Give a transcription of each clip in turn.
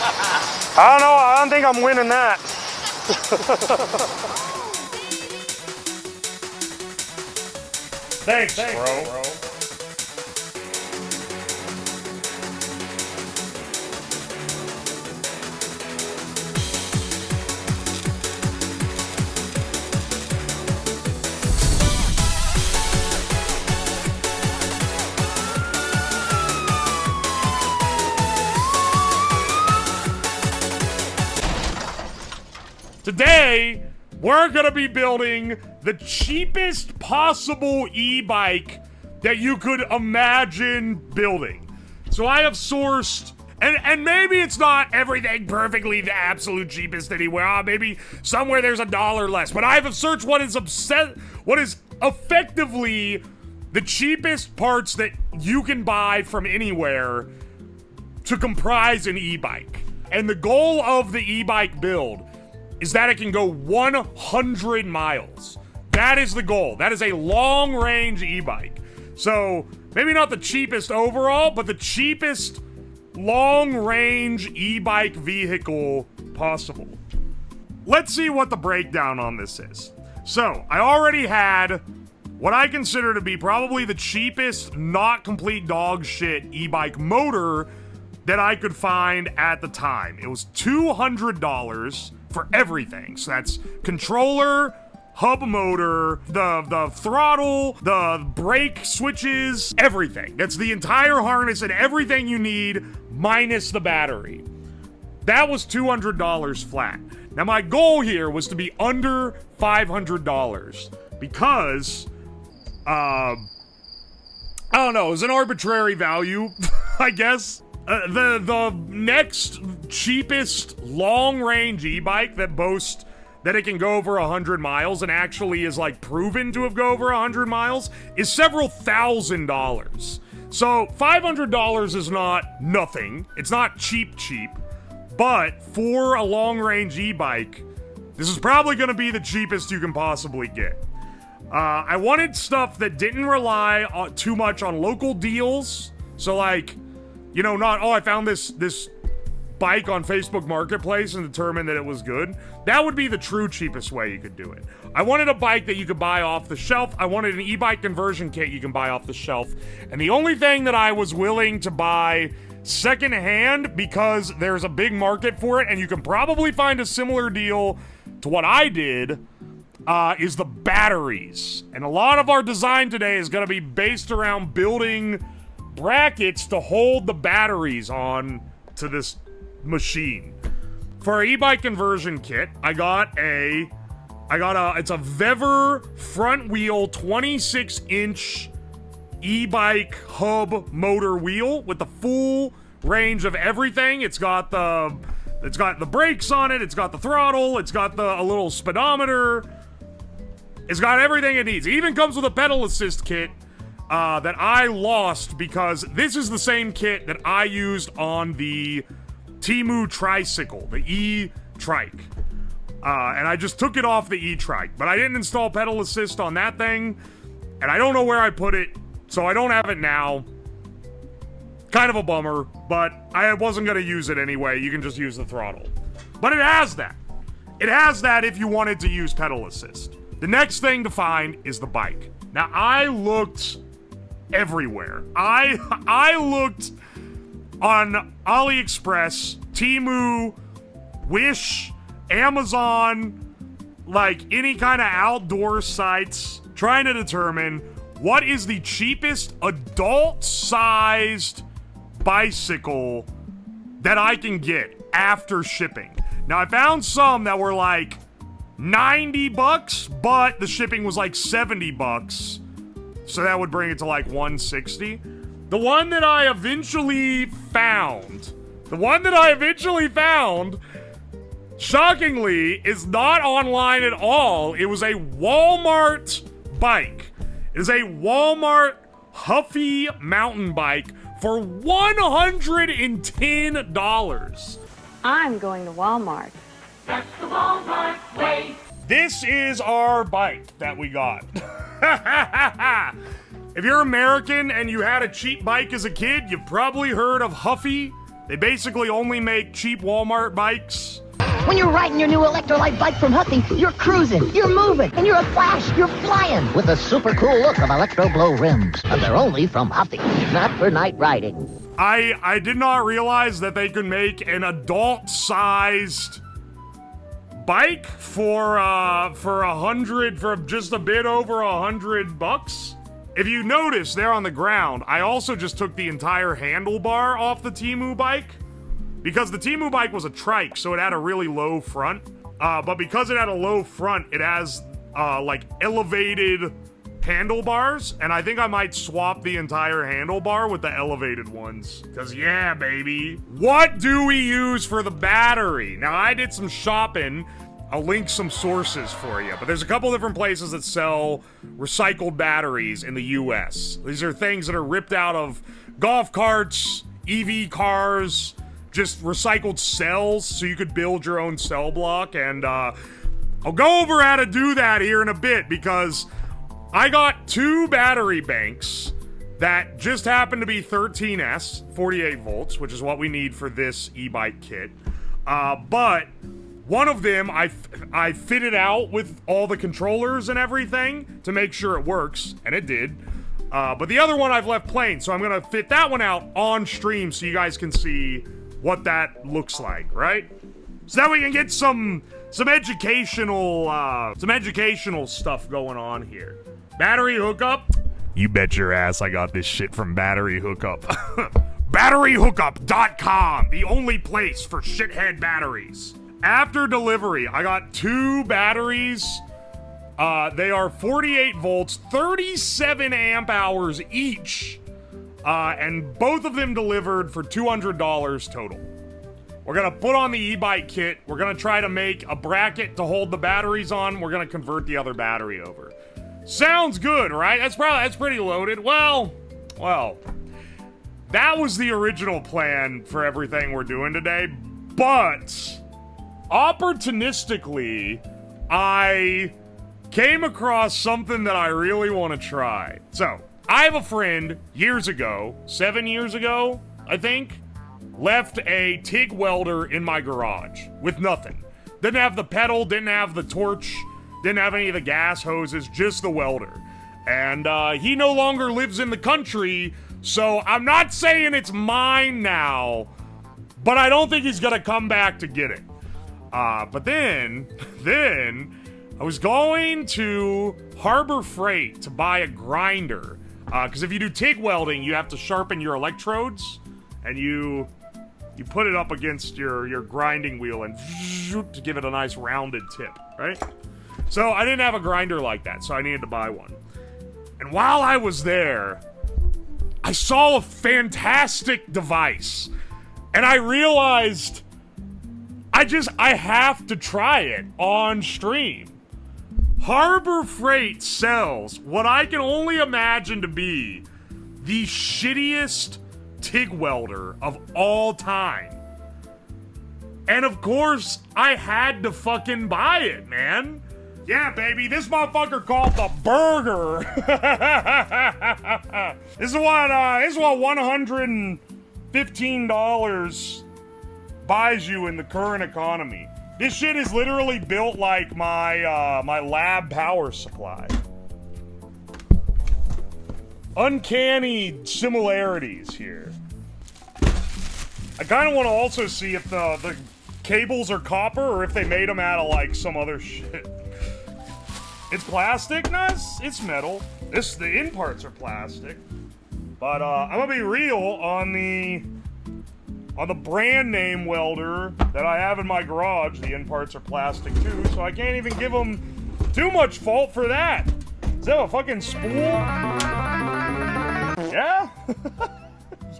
I don't know, I don't think I'm winning that. Thanks, bro. Today, we're gonna be building the cheapest possible e-bike that you could imagine building. So I have sourced, and maybe it's not everything perfectly the absolute cheapest anywhere. Maybe somewhere there's $1 less, but I have searched what is effectively the cheapest parts that you can buy from anywhere to comprise an e-bike. And the goal of the e-bike build is that it can go 100 miles. That is the goal. That is a long-range e-bike. So, maybe not the cheapest overall, but the cheapest long-range e-bike vehicle possible. Let's see what the breakdown on this is. So, I already had what I consider to be probably the cheapest, not complete dog shit e-bike motor that I could find at the time. It was $200 for everything. So that's controller, hub motor, the throttle, the brake switches, everything. That's the entire harness and everything you need minus the battery. That was $200 flat. Now my goal here was to be under $500 because, I don't know, it was an arbitrary value, I guess. The next cheapest long-range e-bike that boasts that it can go over 100 miles and actually is like proven to have go over 100 miles is several $1,000s. So $500 is not nothing. It's not cheap, but for a long-range e-bike, this is probably going to be the cheapest you can possibly get. I wanted stuff that didn't rely too much on local deals. So like, you know, not, oh, I found this bike on Facebook Marketplace and determined that it was good. That would be the true cheapest way you could do it. I wanted a bike that you could buy off the shelf. I wanted an e-bike conversion kit you can buy off the shelf. And the only thing that I was willing to buy secondhand, because there's a big market for it and you can probably find a similar deal to what I did, is the batteries. And a lot of our design today is going to be based around building brackets to hold the batteries on to this machine. For our e-bike conversion kit, I got it's a Vever front wheel 26-inch e-bike hub motor wheel with the full range of everything. It's got the brakes on it, it's got the throttle, it's got a little speedometer. It's got everything it needs. It even comes with a pedal assist kit that I lost because this is the same kit that I used on the Temu tricycle, the e-trike. And I just took it off the e-trike, but I didn't install pedal assist on that thing, and I don't know where I put it, so I don't have it now. Kind of a bummer, but I wasn't going to use it anyway. You can just use the throttle. But it has that. It has that if you wanted to use pedal assist. The next thing to find is the bike. Now, I looked everywhere. I looked on AliExpress, Temu, Wish, Amazon, like any kind of outdoor sites, trying to determine what is the cheapest adult-sized bicycle that I can get after shipping. Now, I found some that were like $90, but the shipping was like $70. So that would bring it to like $160. The one that I eventually found, shockingly, is not online at all. It was a Walmart bike. It is a Walmart Huffy mountain bike for $110. I'm going to Walmart. That's the Walmart way. This is our bike that we got. If you're American and you had a cheap bike as a kid, you've probably heard of Huffy. They basically only make cheap Walmart bikes. When you're riding your new electrolyte bike from Huffy, you're cruising, you're moving, and you're a flash, you're flying. With the super cool look of Electro Glow rims. But they're only from Huffy, not for night riding. I did not realize that they could make an adult-sized bike for just a bit over $100. If you notice there on the ground, I also just took the entire handlebar off the Temu bike because the Temu bike was a trike, so it had a really low front. But because it had a low front, it has like elevated handlebars, and I think I might swap the entire handlebar with the elevated ones. Cause yeah, baby. What do we use for the battery? Now I did some shopping. I'll link some sources for you, but there's a couple different places that sell recycled batteries in the US. These are things that are ripped out of golf carts, EV cars, just recycled cells, so you could build your own cell block, and I'll go over how to do that here in a bit, because I got 2 battery banks that just happen to be 13S, 48 volts, which is what we need for this e-bike kit, but one of them, I fitted out with all the controllers and everything to make sure it works, and it did. But the other one I've left plain, so I'm gonna fit that one out on stream so you guys can see what that looks like, right? So that we can get some educational stuff going on here. Battery hookup? You bet your ass I got this shit from Battery Hookup. BatteryHookup.com, the only place for shithead batteries. After delivery, I got 2 batteries. They are 48 volts, 37 amp hours each, and both of them delivered for $200 total. We're gonna put on the e-bike kit. We're gonna try to make a bracket to hold the batteries on. We're gonna convert the other battery over. Sounds good, right? That's pretty loaded. Well, that was the original plan for everything we're doing today, but opportunistically, I came across something that I really want to try. So, I have a friend years ago, 7 years ago, I think, left a TIG welder in my garage with nothing. Didn't have the pedal, didn't have the torch, didn't have any of the gas hoses, just the welder. And he no longer lives in the country, so I'm not saying it's mine now, but I don't think he's gonna come back to get it. But then I was going to Harbor Freight to buy a grinder. Because if you do TIG welding, you have to sharpen your electrodes, and you put it up against your grinding wheel and to give it a nice rounded tip, right? So I didn't have a grinder like that, so I needed to buy one. And while I was there, I saw a fantastic device, and I realized I have to try it on stream. Harbor Freight sells what I can only imagine to be the shittiest TIG welder of all time. And of course, I had to fucking buy it, man. Yeah, baby, this motherfucker called the Burger. This is what $115 buys you in the current economy. This shit is literally built like my my lab power supply. Uncanny similarities here. I kind of want to also see if the cables are copper or if they made them out of like some other shit. It's plastic? No, it's metal. The end parts are plastic. But I'm gonna be real on the brand name welder that I have in my garage. The end parts are plastic too, so I can't even give them too much fault for that. Is that a fucking spool? Yeah?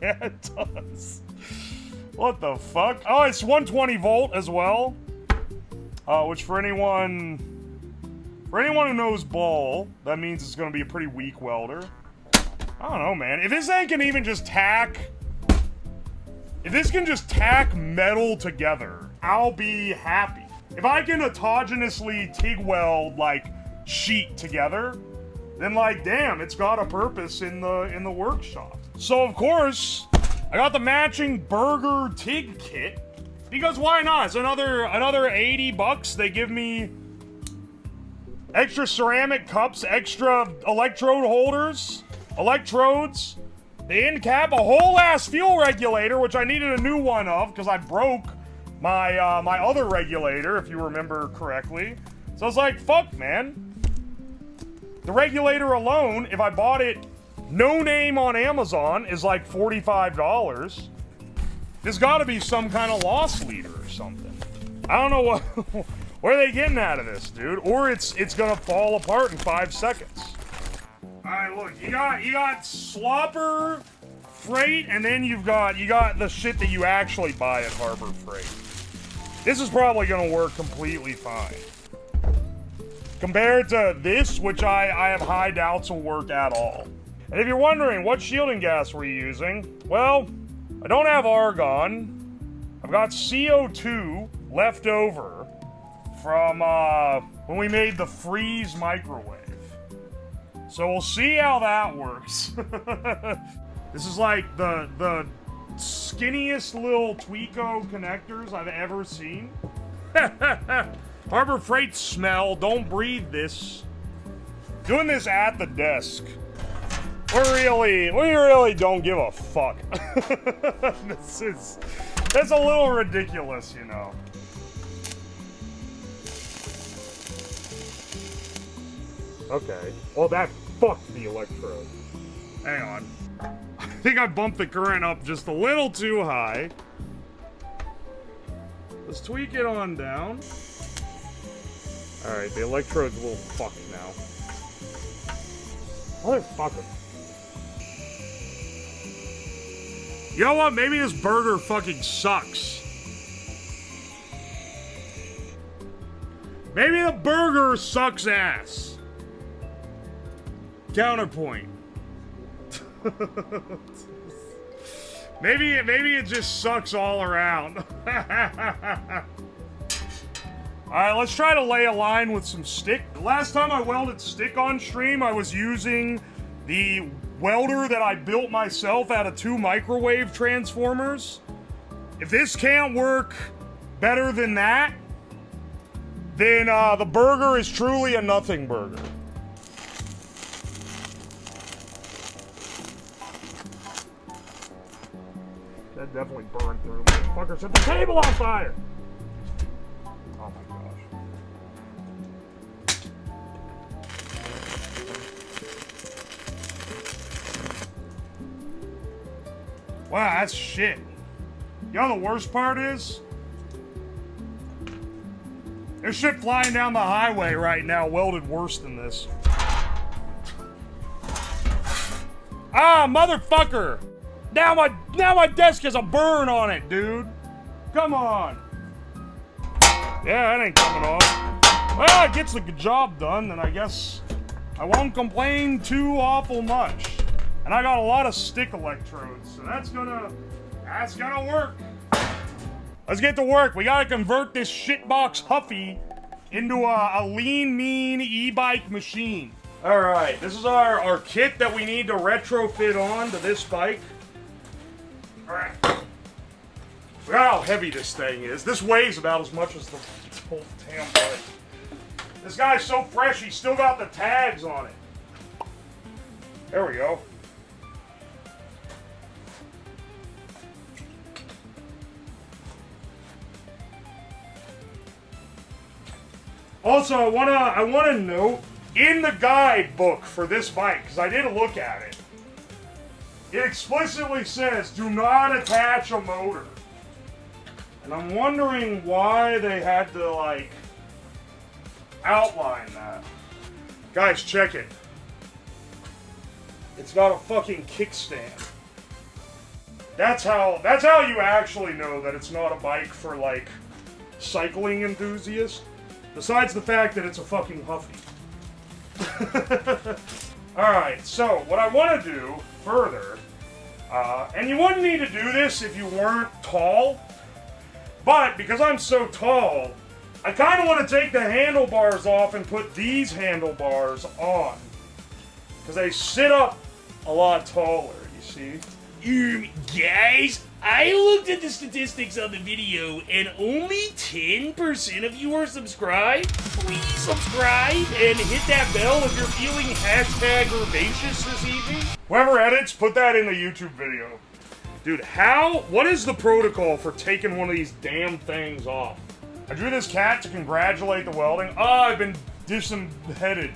Yeah, it does. What the fuck? Oh, it's 120 volt as well. Which for anyone who knows ball, that means it's gonna be a pretty weak welder. I don't know, man. If this thing can even just tack... If this can just tack metal together, I'll be happy. If I can autogenously TIG weld, like, sheet together, then, like, damn, it's got a purpose in the workshop. So, of course, I got the matching burger TIG kit. Because why not? It's another 80 bucks. They give me extra ceramic cups, extra electrode holders, electrodes, the end cap, a whole ass fuel regulator, which I needed a new one of because I broke my my other regulator, if you remember correctly. So I was like, fuck, man. The regulator alone, if I bought it no name on Amazon, is like $45. There's got to be some kind of loss leader or something. I don't know what what are they getting out of this, dude? Or it's gonna fall apart in 5 seconds. All right, look, you got slopper freight, and then you got the shit that you actually buy at Harbor Freight. This is probably gonna work completely fine compared to this, which I have high doubts will work at all. And if you're wondering, what shielding gas were you using? Well, I don't have argon. I've got CO2 left over from when we made the freeze microwave. So we'll see how that works. This is like the skinniest little Tweako connectors I've ever seen. Harbor Freight smell, don't breathe this. Doing this at the desk. We really don't give a fuck. That's a little ridiculous, you know. Okay. Well, that fucked the electrode. Hang on. I think I bumped the current up just a little too high. Let's tweak it on down. Alright, the electrode's a little fucked now. Motherfucker. You know what? Maybe this burger fucking sucks. Maybe the burger sucks ass. Counterpoint. Maybe it just sucks all around. Alright, let's try to lay a line with some stick. The last time I welded stick on stream, I was using the welder that I built myself out of 2 microwave transformers. If this can't work better than that, then the burger is truly a nothing burger. That definitely burned through. Motherfucker set the table on fire! Oh my gosh. Wow, that's shit. You know the worst part is? There's shit flying down the highway right now welded worse than this. Ah, motherfucker! Now my desk has a burn on it, dude. Come on. Yeah, that ain't coming off. Well, it gets the job done, then I guess I won't complain too awful much. And I got a lot of stick electrodes, so that's gonna work. Let's get to work. We gotta convert this shitbox Huffy into a lean, mean e-bike machine. All right, this is our kit that we need to retrofit on to this bike. All right. Look how heavy this thing is. This weighs about as much as the whole damn bike. This guy's so fresh, he's still got the tags on it. There we go. Also, I wanna note, in the guidebook for this bike, because I did look at it, it explicitly says, do not attach a motor. And I'm wondering why they had to, like, outline that. Guys, check it. It's got a fucking kickstand. That's how you actually know that it's not a bike for, like, cycling enthusiasts. Besides the fact that it's a fucking Huffy. Alright, so what I want to do further, and you wouldn't need to do this if you weren't tall, but because I'm so tall, I kind of want to take the handlebars off and put these handlebars on. Because they sit up a lot taller, you see? Guys, I looked at the statistics on the video and only 10% of you are subscribed. Please subscribe and hit that bell if you're feeling #herbaceous this evening. Whoever edits, put that in the YouTube video. Dude, what is the protocol for taking one of these damn things off? I drew this cat to congratulate the welding. Oh, I've been disheaded.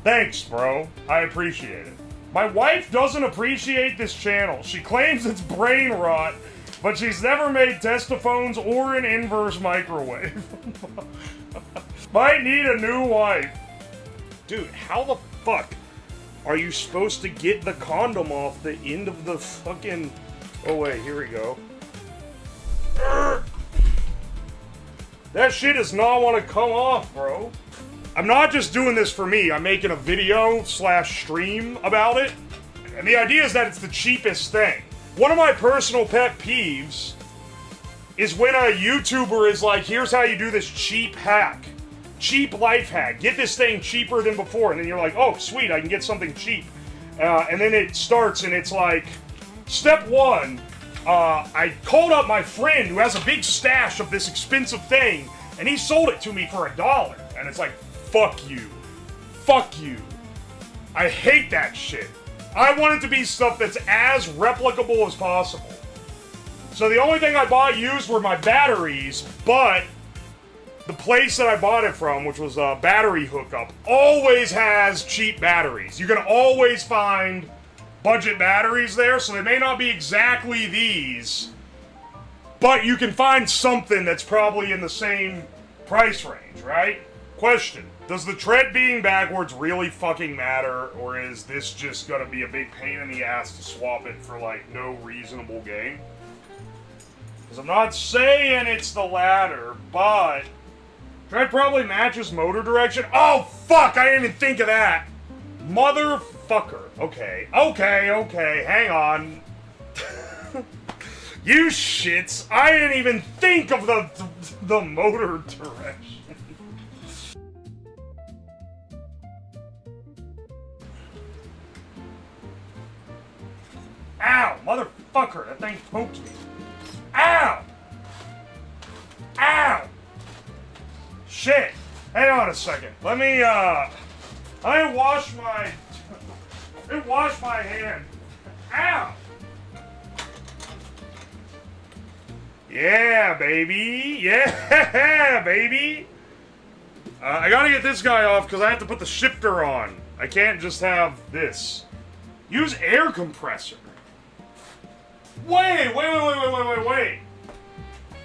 Thanks, bro. I appreciate it. My wife doesn't appreciate this channel. She claims it's brain rot, but she's never made testophones or an inverse microwave. Might need a new wife. Dude, how the fuck are you supposed to get the condom off the end of the fucking... Oh wait, here we go. That shit does not want to come off, bro. I'm not just doing this for me. I'm making a video / stream about it. And the idea is that it's the cheapest thing. One of my personal pet peeves is when a YouTuber is like, here's how you do this cheap hack. Cheap life hack. Get this thing cheaper than before. And then you're like, oh, sweet, I can get something cheap. And then it starts and it's like, step 1, I called up my friend who has a big stash of this expensive thing, and he sold it to me for $1. And it's like, fuck you. Fuck you. I hate that shit. I want it to be stuff that's as replicable as possible. So the only thing I bought used were my batteries, but the place that I bought it from, which was a battery hookup, always has cheap batteries. You can always find budget batteries there, so they may not be exactly these, but you can find something that's probably in the same price range, right? Question. Does the tread being backwards really fucking matter, or is this just gonna be a big pain in the ass to swap it for, like, no reasonable gain? Because I'm not saying it's the latter, but tread probably matches motor direction. Oh, fuck! I didn't even think of that! Motherfucker. Okay, hang on. You shits! I didn't even think of the motor direction. Ow! Motherfucker! That thing poked me. Ow! Ow! Shit! Hang on a second. Let me wash my... Let me wash my hand. Ow! Yeah, baby! Yeah, baby! I gotta get this guy off because I have to put the shifter on. I can't just have this. Use air compressor. Wait,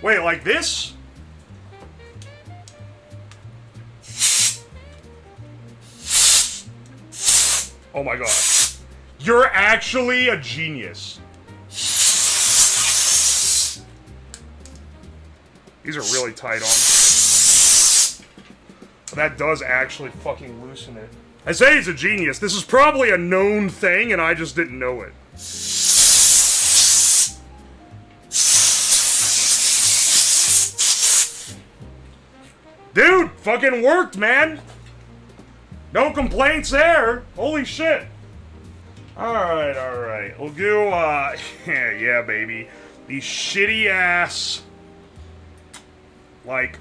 like this? Oh my god. You're actually a genius. These are really tight on me. That does actually fucking loosen it. I say he's a genius. This is probably a known thing and I just didn't know it. Dude, fucking worked, man. No complaints there. Holy shit. Alright. We'll do, yeah, baby. These shitty ass, like,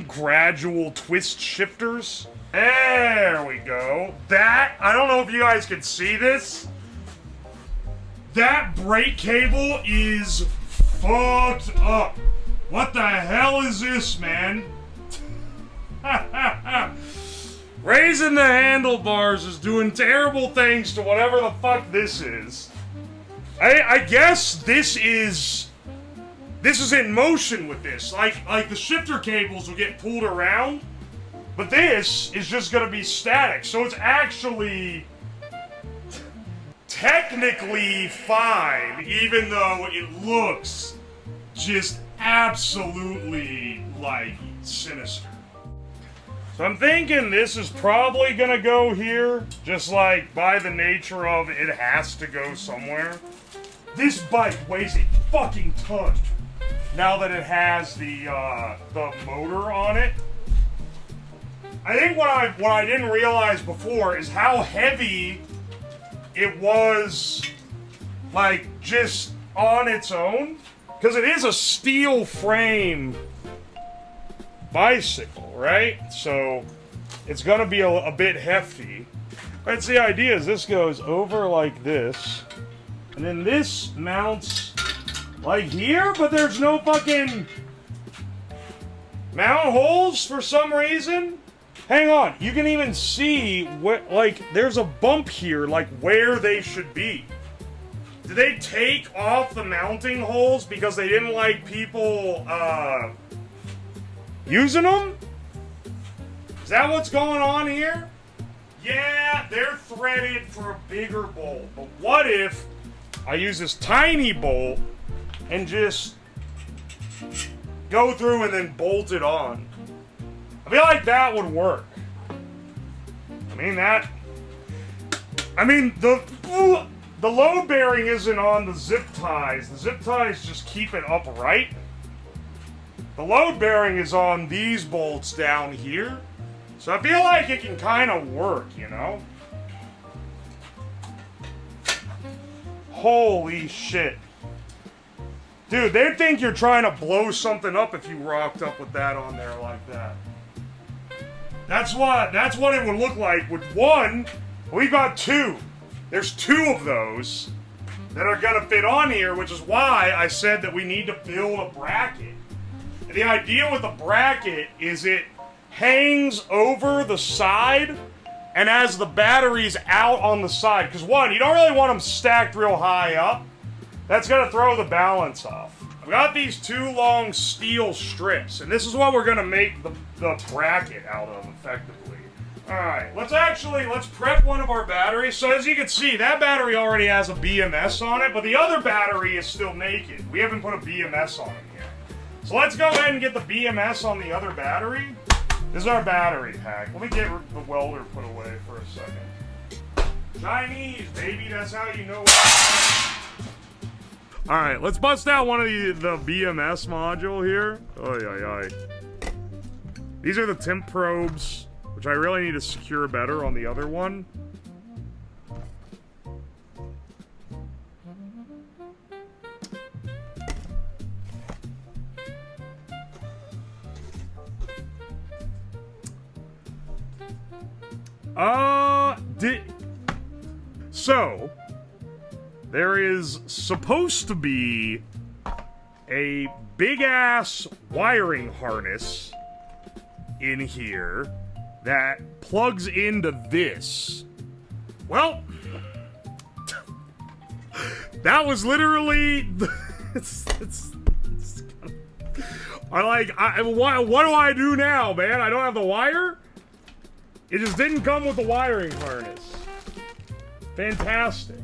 gradual twist shifters. There we go. That, I don't know if you guys can see this. That brake cable is fucked up. What the hell is this, man? Raising the handlebars is doing terrible things to whatever the fuck this is. I guess this is in motion with this. Like the shifter cables will get pulled around, but this is just gonna be static. So it's actually technically fine, even though it looks just absolutely, like, sinister. So I'm thinking this is probably gonna go here, just like by the nature of it has to go somewhere. This bike weighs a fucking ton now that it has the motor on it. I think what I didn't realize before is how heavy it was, like, just on its own. Because it is a steel frame bicycle, right? So it's gonna be a bit hefty. That's the idea, is this goes over like this, and then this mounts like here, but there's no fucking mount holes for some reason. Hang on, you can even see what, like, there's a bump here, like where they should be. Did they take off the mounting holes because they didn't like people, using them? Is that what's going on here? Yeah, they're threaded for a bigger bolt. But what if I use this tiny bolt and just go through and then bolt it on? I feel like that would work. The load bearing isn't on the zip ties. The zip ties just keep it upright. The load bearing is on these bolts down here. So I feel like it can kind of work, you know? Holy shit. Dude, they'd think you're trying to blow something up if you rocked up with that on there like that. That's what it would look like with one. We've got two. There's two of those that are gonna fit on here, which is why I said that we need to build a bracket. And the idea with the bracket is it hangs over the side and has the batteries out on the side. Because one, you don't really want them stacked real high up. That's gonna throw the balance off. I've got these two long steel strips, and this is what we're gonna make the bracket out of, effectively. Alright, let's prep one of our batteries. So as you can see, that battery already has a BMS on it, but the other battery is still naked. We haven't put a BMS on it yet. So let's go ahead and get the BMS on the other battery. This is our battery pack. Let me get the welder put away for a second. Chinese, baby, that's how you know it. Alright, let's bust out one of the BMS module here. Oy. These are the temp probes, which I really need to secure better on the other one. So, there is supposed to be a big-ass wiring harness in here that plugs into this. Well, that was literally... what do I do now, man? I don't have the wire? It just didn't come with the wiring harness. Fantastic.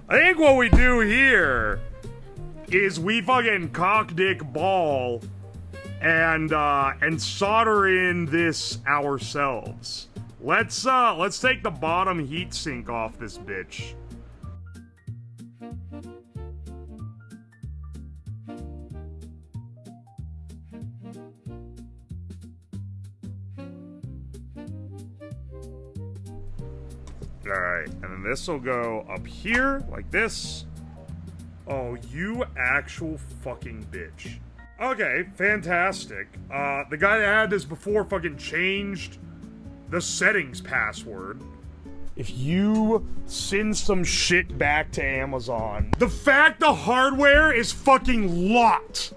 I think what we do here is we fucking cock dick ball and solder in this ourselves. Let's take the bottom heatsink off this bitch. Alright, and then this will go up here, like this. Oh, you actual fucking bitch. Okay, fantastic. The guy that had this before fucking changed the settings password. If you send some shit back to Amazon, the fact the hardware is fucking locked.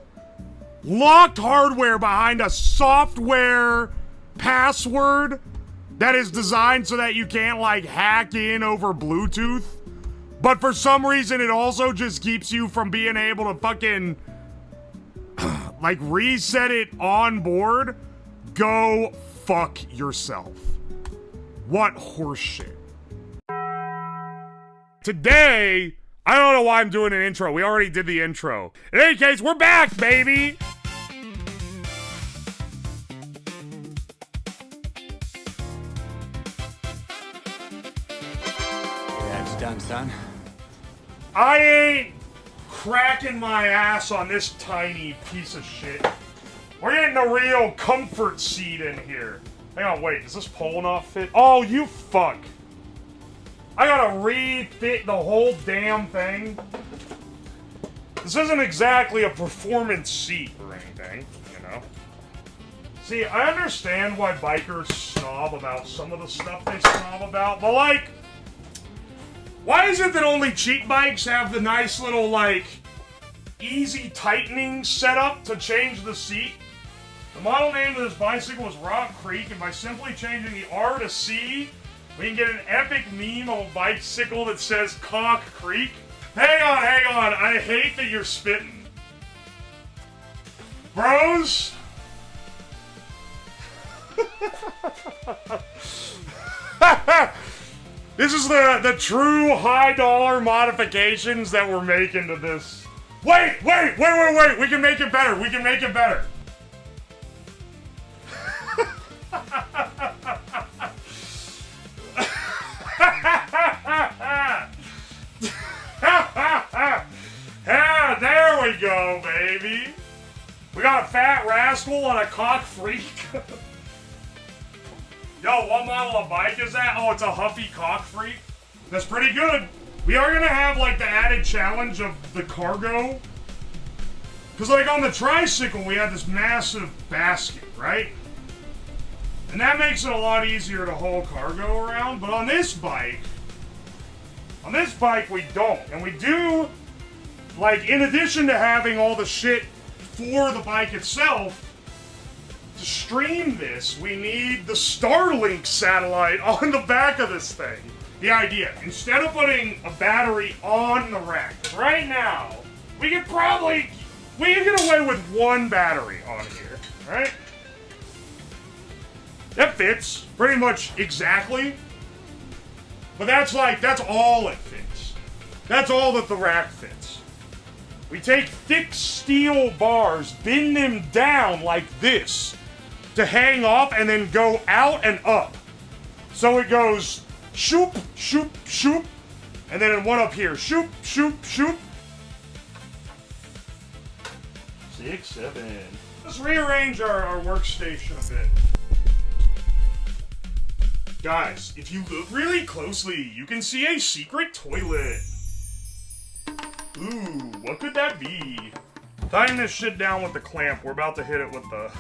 Locked hardware behind a software password that is designed so that you can't, like, hack in over Bluetooth. But for some reason, it also just keeps you from being able to fucking, like, reset it on board. Go fuck yourself. What horseshit. Today, I don't know why I'm doing an intro. We already did the intro. In any case, we're back, baby! Done, son. I ain't cracking my ass on this tiny piece of shit. We're getting a real comfort seat in here. Hang on, wait, does this pole not fit? Oh, you fuck. I gotta refit the whole damn thing. This isn't exactly a performance seat or anything, you know? See, I understand why bikers snob about some of the stuff they snob about, but like, why is it that only cheap bikes have the nice little, like, easy tightening setup to change the seat? The model name of this bicycle is Rock Creek, and by simply changing the R to C, we can get an epic meme of a bicycle that says Cock Creek. Hang on, I hate that you're spitting. Bros? This is the true high dollar modifications that we're making to this. Wait! We can make it better. We can make it better. There we go, baby. We got a fat rascal on a cock freak. Yo, what model of bike is that? Oh, it's a Huffy cock freak. That's pretty good. We are gonna have like the added challenge of the cargo. Cause like on the tricycle, we had this massive basket, right? And that makes it a lot easier to haul cargo around. But on this bike we don't. And we do, like, in addition to having all the shit for the bike itself, to stream this, we need the Starlink satellite on the back of this thing. The idea, instead of putting a battery on the rack, right now, we can get away with one battery on here, right? That fits pretty much exactly. But that's all it fits. That's all that the rack fits. We take thick steel bars, bend them down like this to hang off and then go out and up. So it goes shoop, shoop, shoop, and then one up here, shoop, shoop, shoop. 6, 7. Let's rearrange our workstation a bit. Guys, if you look really closely, you can see a secret toilet. Ooh, what could that be? Tying this shit down with the clamp. We're about to hit it with the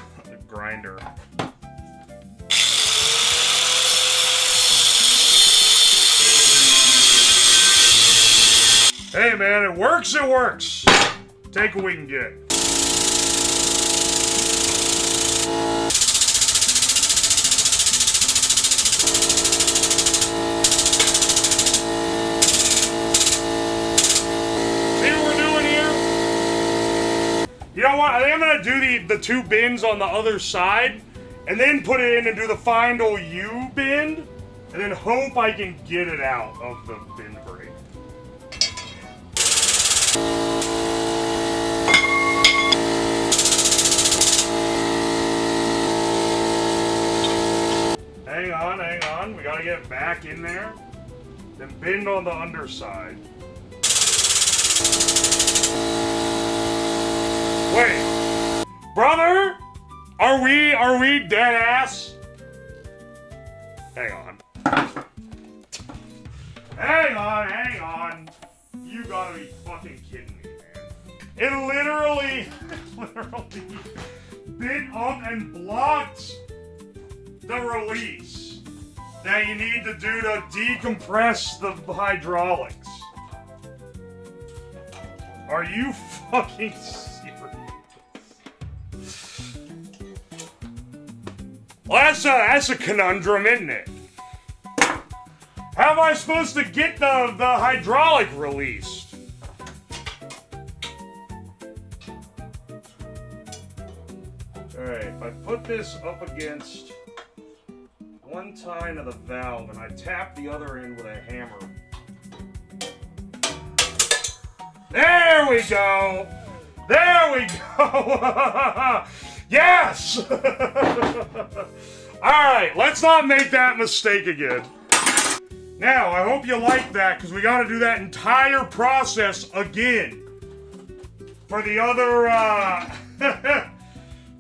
grinder. Hey man, it works, it works. Take what we can get. You know what? I think I'm gonna do the two bins on the other side, and then put it in and do the final U bend, and then hope I can get it out of the bin brake. Hang on. We gotta get it back in there. Then bend on the underside. Wait, brother, are we dead ass? Hang on. You gotta be fucking kidding me, man. It literally bit up and blocked the release that you need to do to decompress the hydraulics. Are you fucking serious? Well, that's a conundrum, isn't it? How am I supposed to get the hydraulic released? Alright, if I put this up against one tine of the valve and I tap the other end with a hammer. There we go! Yes! Alright, let's not make that mistake again. Now, I hope you like that, because we gotta do that entire process again. For the other,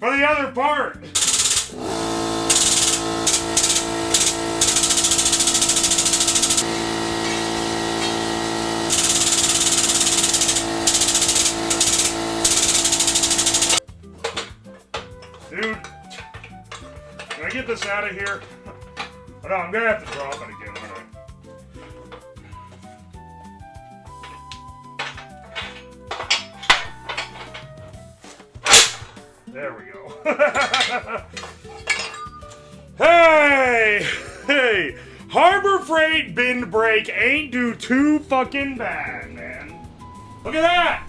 for the other part. get this out of here. Oh, no, I'm gonna have to drop it again, aren't I? There we go. Hey! Harbor Freight bin brake ain't do too fucking bad, man. Look at that!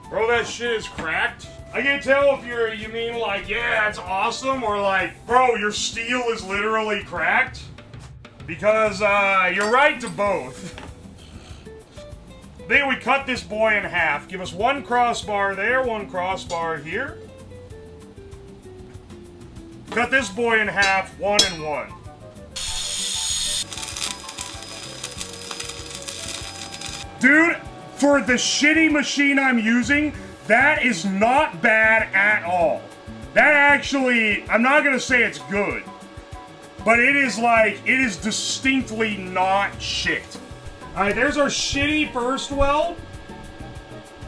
Bro, that shit is cracked. I can't tell if you mean like, yeah, that's awesome, or like, bro, your steel is literally cracked. Because, you're right to both. I think we cut this boy in half. Give us one crossbar there, one crossbar here. Cut this boy in half, 1 and 1. Dude, for the shitty machine I'm using, that is not bad at all. That actually, I'm not gonna say it's good, but it is distinctly not shit. Alright, there's our shitty first weld.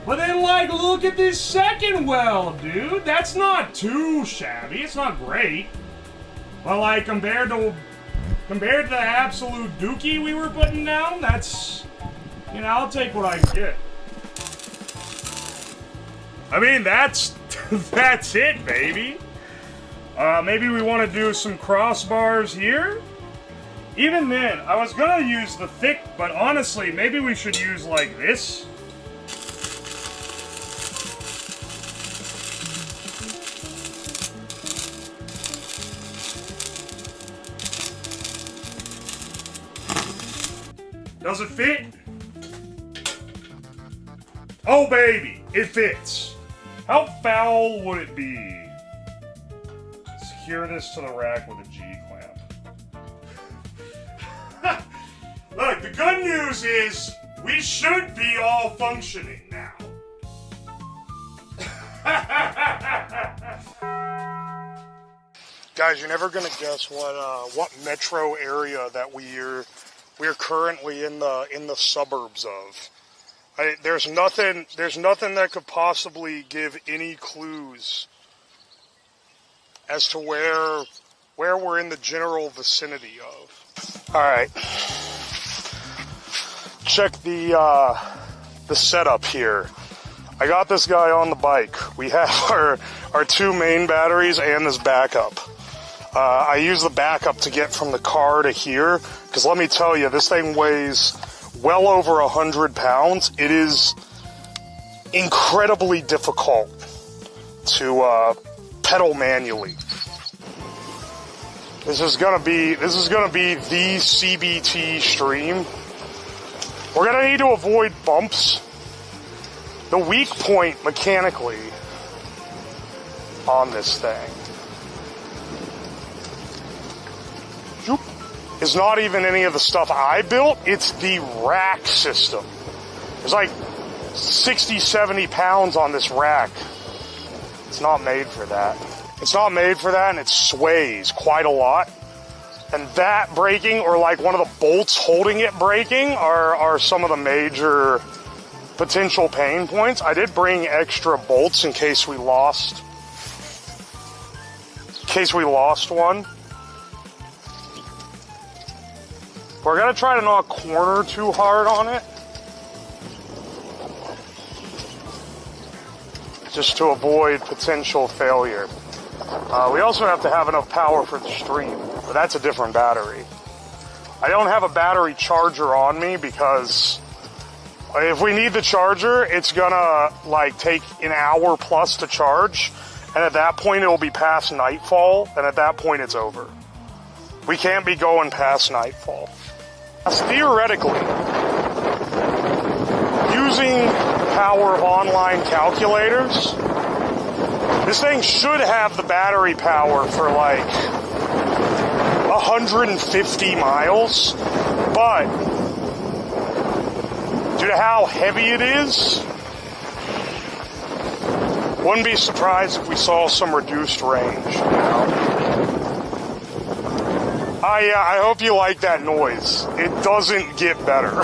But then, like, look at this second weld, dude. That's not too shabby. It's not great. But, like, compared to the absolute dookie we were putting down, that's, you know, I'll take what I can get. I mean, that's it, baby. Maybe we want to do some crossbars here. Even then, I was gonna use the thick, but honestly, maybe we should use like this. Does it fit? Oh baby, it fits. How foul would it be? Secure this to the rack with a G-clamp. Look, the good news is we should be all functioning now. Guys, you're never gonna guess what metro area that we're currently in the suburbs of. There's nothing that could possibly give any clues as to where we're in the general vicinity of. All right, check the setup here. I got this guy on the bike. We have our 2 main batteries and this backup. I use the backup to get from the car to here, because let me tell you, this thing weighs well over 100 pounds. It is incredibly difficult to pedal manually. This is gonna be the CBT stream. We're gonna need to avoid bumps. The weak point mechanically on this thing is not even any of the stuff I built. It's the rack system. There's like 60, 70 pounds on this rack. It's not made for that. It's not made for that, and it sways quite a lot. And that breaking, or like one of the bolts holding it breaking, are some of the major potential pain points. I did bring extra bolts in case we lost one. We're gonna try to not corner too hard on it, just to avoid potential failure. We also have to have enough power for the stream, but that's a different battery. I don't have a battery charger on me because if we need the charger, it's gonna like take an hour plus to charge, and at that point it'll be past nightfall, and at that point it's over. We can't be going past nightfall. Theoretically, using power of online calculators, this thing should have the battery power for like 150 miles, but due to how heavy it is, wouldn't be surprised if we saw some reduced range, you know? Yeah, I hope you like that noise. It doesn't get better.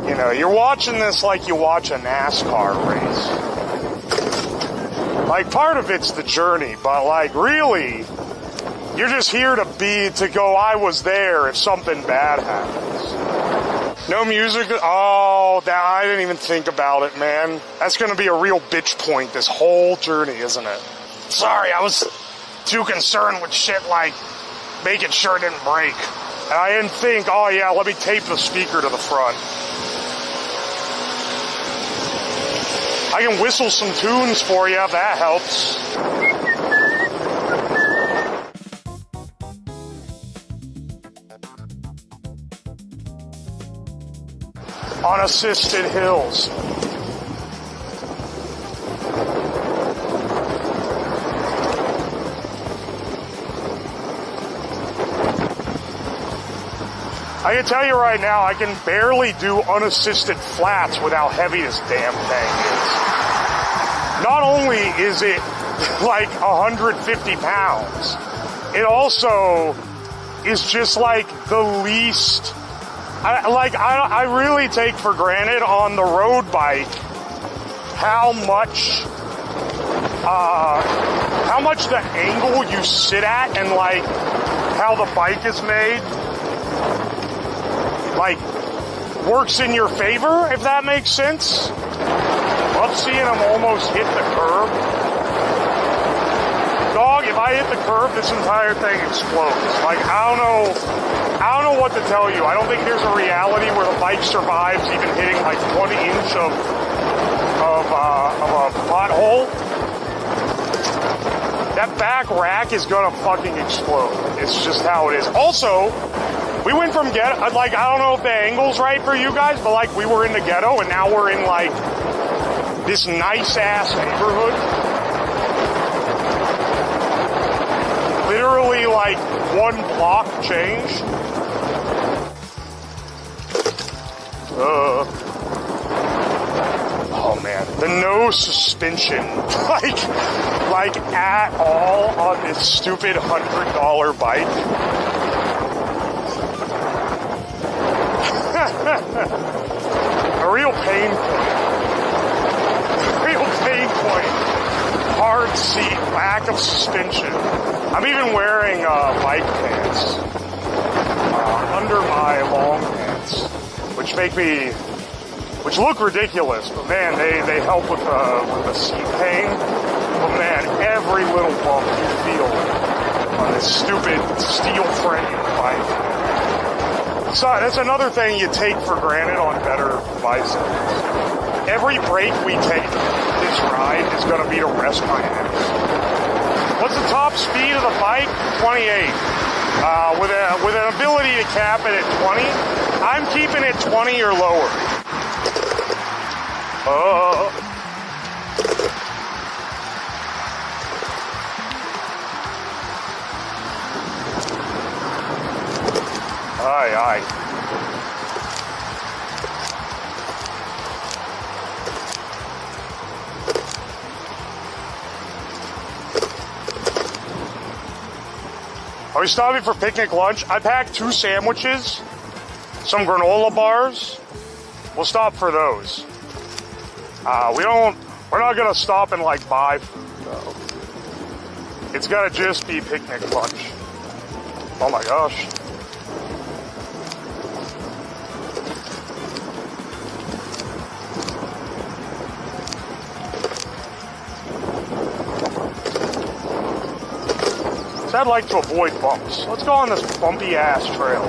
You know, you're watching this like you watch a NASCAR race. Like, part of it's the journey, but, like, really, you're just here to go, I was there if something bad happens. No music? Oh, I didn't even think about it, man. That's gonna be a real bitch point this whole journey, isn't it? Sorry, I was too concerned with shit like making sure it didn't break. And I didn't think, oh yeah, let me tape the speaker to the front. I can whistle some tunes for you if that helps. Unassisted hills. I can tell you right now, I can barely do unassisted flats with how heavy this damn thing is. Not only is it like 150 pounds, it also is just like the least... I really take for granted on the road bike how much the angle you sit at and like how the bike is made like works in your favor, if that makes sense. Love seeing him almost hit the curb. Dog, if I hit the curb, this entire thing explodes. Like, I don't know what to tell you. I don't think there's a reality where the bike survives even hitting like 1 inch of a pothole. That back rack is gonna fucking explode. It's just how it is. Also, we went from ghetto, like, I don't know if the angle's right for you guys, but like we were in the ghetto and now we're in like this nice ass neighborhood. Literally like 1 block change. Oh man, the no suspension, like at all on this stupid $100 bike. A real pain point. Real pain point. Hard seat, lack of suspension. I'm even wearing bike pants under my long pants, which look ridiculous, but man, they help with the seat pain. But man, every little bump you feel on this stupid steel frame bike. So that's another thing you take for granted on better bicycles. Every break we take this ride is going to be to rest my ass. What's the top speed of the bike? 28. With an ability to cap it at 20, I'm keeping it 20 or lower. Aye. Are we stopping for picnic lunch? I packed 2 sandwiches, some granola bars. We'll stop for those. We're not gonna stop and like buy food though. It's gotta just be picnic lunch. Oh my gosh. So I'd like to avoid bumps. Let's go on this bumpy ass trail.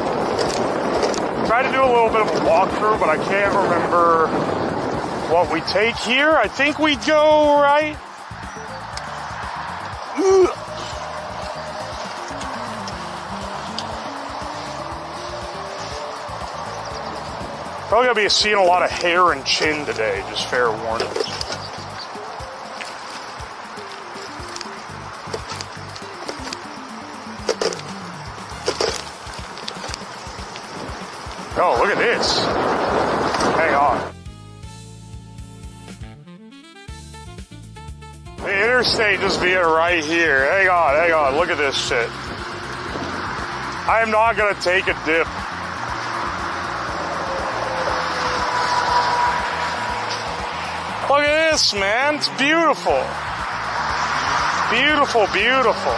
Try to do a little bit of a walkthrough, but I can't remember what we take here. I think we go right. Probably gonna be seeing a lot of hair and chin today, just fair warning. Oh, look at this. Hang on. The interstate just being right here. Hang on. Look at this shit. I am not gonna take a dip. Look at this, man. It's beautiful. Beautiful, beautiful.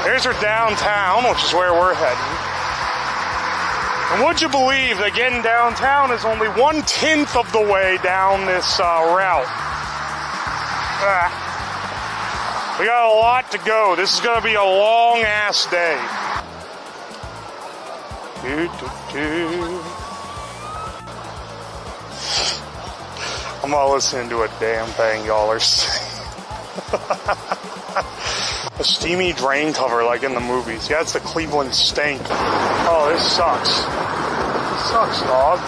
There's our downtown, which is where we're heading. And would you believe that getting downtown is only 1/10 of the way down this route? We got a lot to go. This is going to be a long-ass day. I'm not listening to a damn thing y'all are saying. A steamy drain cover like in the movies. Yeah, it's the Cleveland Stank. Oh, this sucks. Sucks, dog.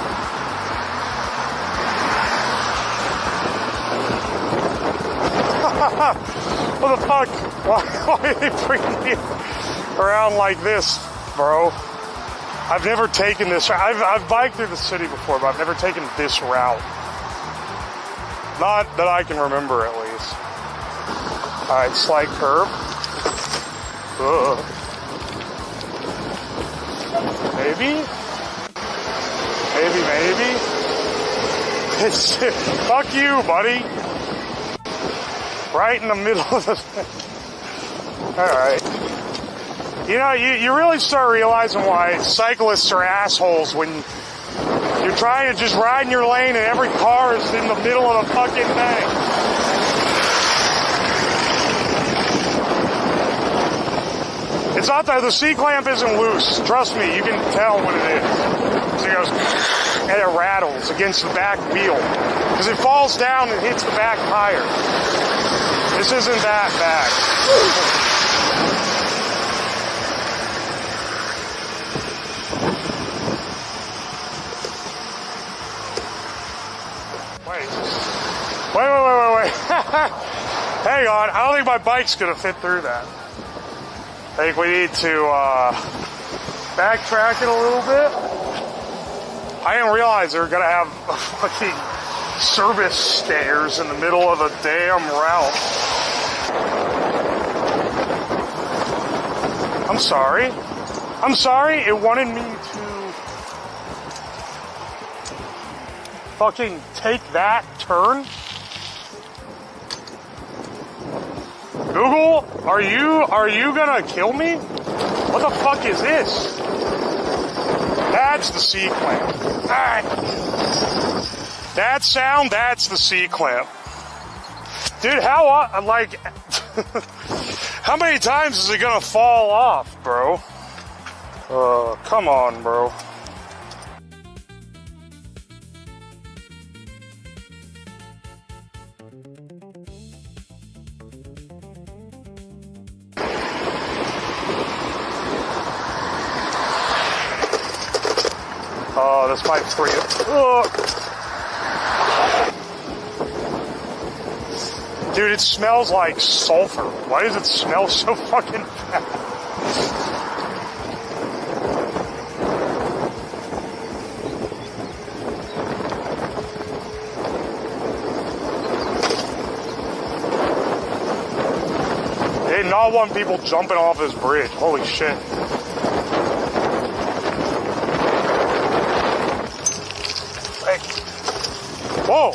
What the fuck? Why are they bringing me around like this, bro? I've never taken this. I've biked through the city before, but I've never taken this route. Not that I can remember, at least. Alright, slight curve. Maybe? Maybe? Fuck you, buddy. Right in the middle of the thing. Alright. You know, you really start realizing why cyclists are assholes when you're trying to just ride in your lane and every car is in the middle of the fucking thing. It's not that the C-clamp isn't loose. Trust me, you can tell when it is. So it goes, and it rattles against the back wheel. Because it falls down and hits the back tire. This isn't that bad. Wait. Hang on. I don't think my bike's going to fit through that. I think we need to backtrack it a little bit. I didn't realize they were going to have fucking service stairs in the middle of the damn route. I'm sorry. It wanted me to fucking take that turn. Google, are you gonna kill me? What the fuck is this? That's the C-clamp. Alright. That sound, that's the C-clamp. Dude, how many times is it gonna fall off, bro? Come on, bro. Oh, this might free it. Dude, it smells like sulfur. Why does it smell so fucking bad? They did not want people jumping off this bridge. Holy shit. Whoa!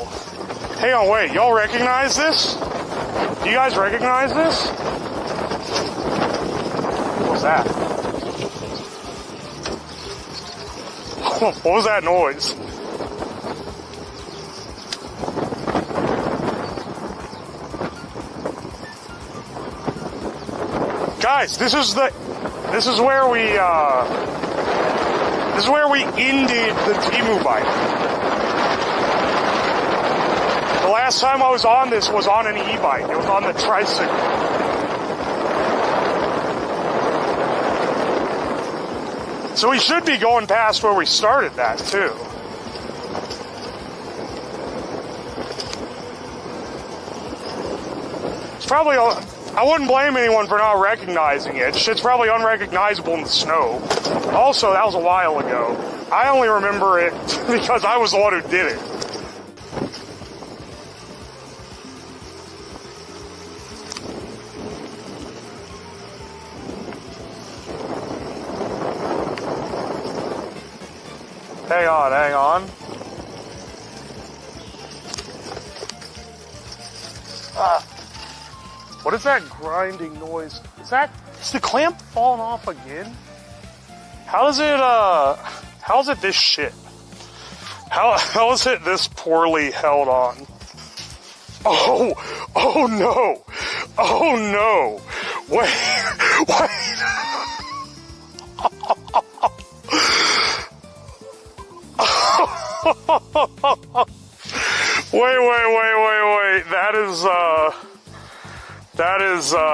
Hang on, wait. Y'all recognize this? Do you guys recognize this? What was that? What was that noise? Guys, this is where we ended the Temu bike. The last time I was on this was on an e-bike. It was on the tricycle. So we should be going past where we started that, too. It's probably, I wouldn't blame anyone for not recognizing it. Shit's probably unrecognizable in the snow. Also, that was a while ago. I only remember it because I was the one who did it. Hang on. What is that grinding noise? Is the clamp falling off again? How is it this shit? How is it this poorly held on? Oh no! Oh no! Wait! Wait.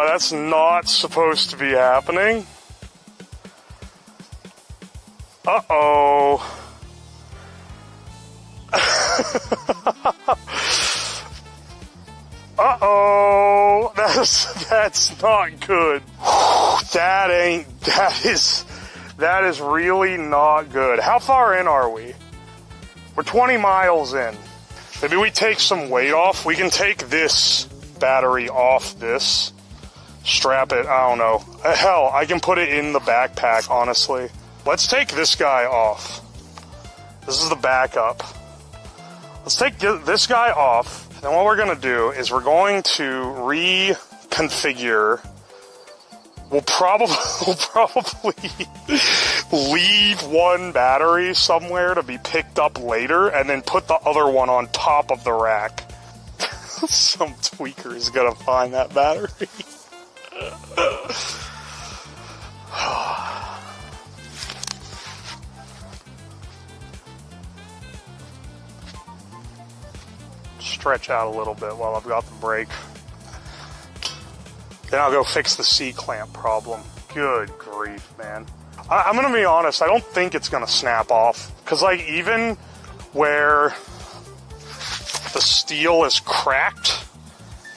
That's not supposed to be happening. Uh-oh. Uh-oh. That's not good. That is really not good. How far in are we? We're 20 miles in. Maybe we take some weight off. We can take this battery off this. Strap it, I don't know. Hell, I can put it in the backpack, honestly. Let's take this guy off. This is the backup. Let's take this guy off. Then what we're gonna do is we're going to reconfigure. We'll probably leave one battery somewhere to be picked up later and then put the other one on top of the rack. Some tweaker is gonna find that battery. Stretch out a little bit while I've got the brake. Then I'll go fix the C-clamp problem. Good grief, man. I'm gonna be honest, I don't think it's gonna snap off. Cause like even where the steel is cracked,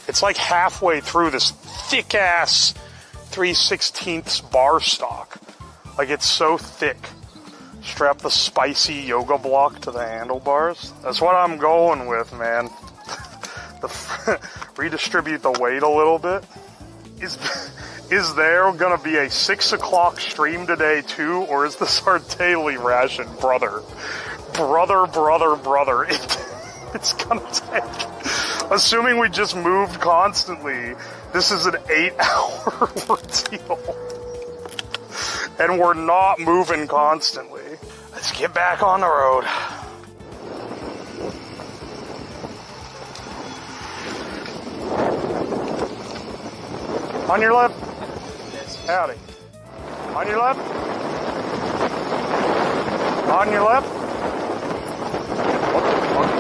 it's like halfway through this thick ass 3/16 bar stock. Like it's so thick. Strap the spicy yoga block to the handlebars. That's what I'm going with, man. Redistribute the weight a little bit. Is there gonna be a 6 o'clock stream today too, or is this our daily ration, brother? It's gonna take, assuming we just moved constantly, this is an 8-hour ordeal. And we're not moving constantly. Let's get back on the road. On your left. Howdy. On your left. On your left. What the fuck?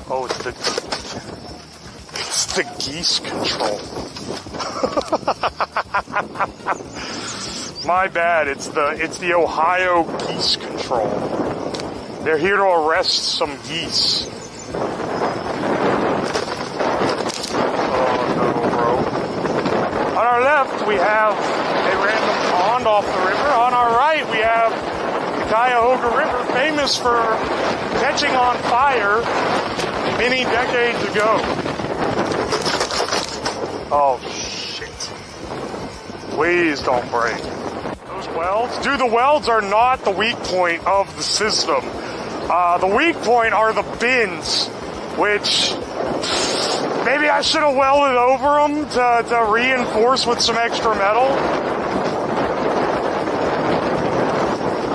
Oh, it's the geese control. My bad, it's the Ohio geese control. They're here to arrest some geese. Oh no, bro. On our left, we have a random pond off the river. On our right, we have the Cuyahoga River, famous for catching on fire many decades ago. Oh, shit. Please don't break. Those welds? Dude, the welds are not the weak point of the system. The weak point are the bins, which maybe I should have welded over them to reinforce with some extra metal.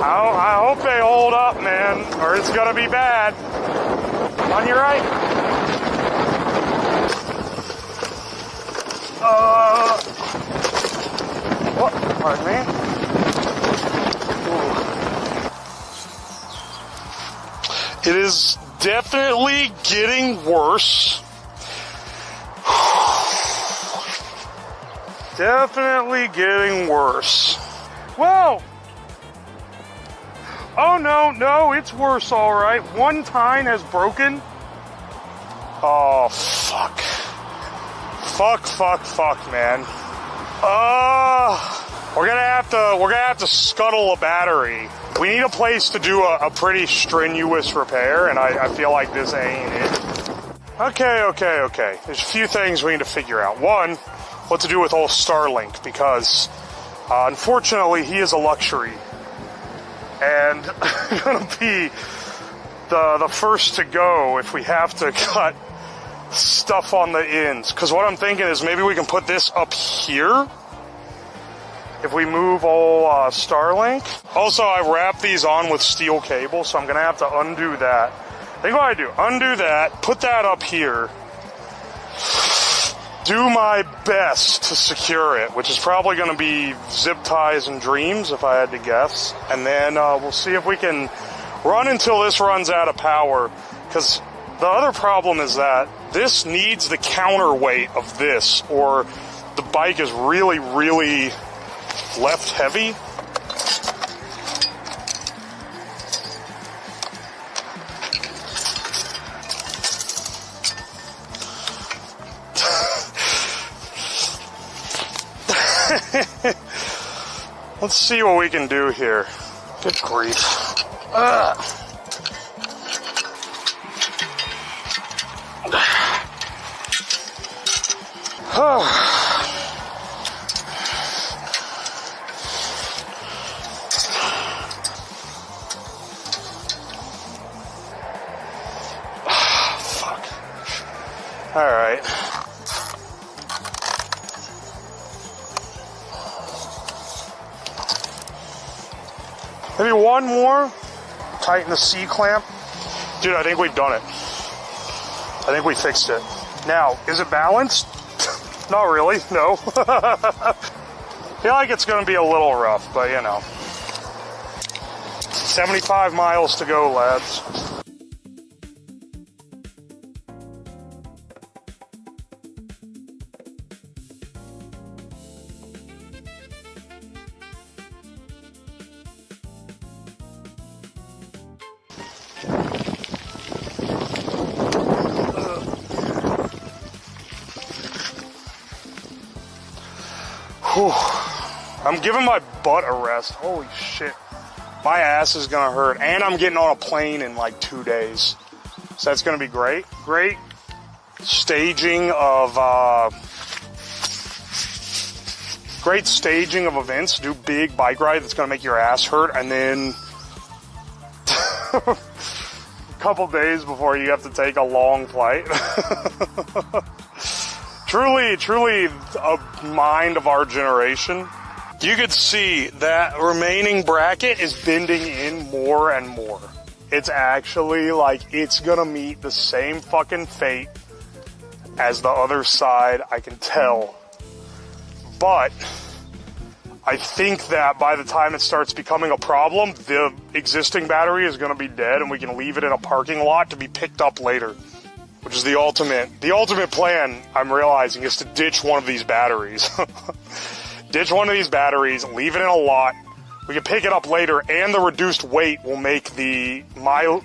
I hope they hold up, man, or it's gonna be bad. On your right. What? Pardon me? Ooh. It is definitely getting worse. Definitely getting worse. Whoa! Oh no, it's worse, alright. One tine has broken. Oh, fuck. Fuck, man. We're gonna have to scuttle a battery. We need a place to do a pretty strenuous repair, and I feel like this ain't it. Okay. There's a few things we need to figure out. One, what to do with old Starlink, because unfortunately he is a luxury. And I'm going to be the first to go if we have to cut stuff on the ends. Because what I'm thinking is maybe we can put this up here if we move all Starlink. Also, I wrapped these on with steel cable, so I'm going to have to undo that. I think what I do, undo that, put that up here, do my best to secure it, which is probably going to be zip ties and dreams if I had to guess. And then we'll see if we can run until this runs out of power, because the other problem is that this needs the counterweight of this, or the bike is really, really left heavy. Let's see what we can do here. Good grief. Ugh. Fuck. All right. Maybe one more. Tighten the C-clamp. Dude, I think we've done it. I think we fixed it. Now, is it balanced? Not really, no. I feel like it's going to be a little rough, but you know. 75 miles to go, lads. Whew. I'm giving my butt a rest. Holy shit. My ass is gonna hurt. And I'm getting on a plane in like 2 days. So that's gonna be great. Great staging of events. Do big bike ride that's gonna make your ass hurt, and then a couple days before you have to take a long flight. Truly a mind of our generation. You could see that remaining bracket is bending in more and more. It's actually like it's gonna meet the same fucking fate as the other side, I can tell. But I think that by the time it starts becoming a problem, the existing battery is gonna be dead and we can leave it in a parking lot to be picked up later. Which is the ultimate plan, I'm realizing, is to ditch one of these batteries. Ditch one of these batteries, leave it in a lot. We can pick it up later, and the reduced weight will make the mileage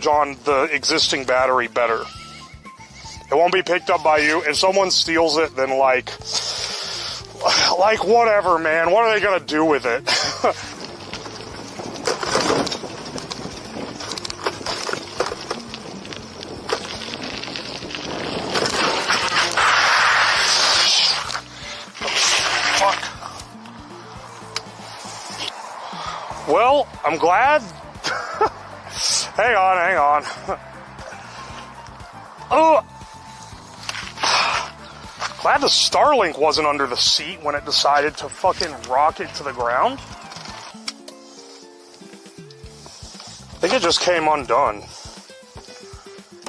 on the existing battery better. It won't be picked up by you. If someone steals it, then like whatever, man. What are they gonna do with it? Well, I'm glad. Hang on. Oh, glad the Starlink wasn't under the seat when it decided to fucking rocket to the ground. I think it just came undone.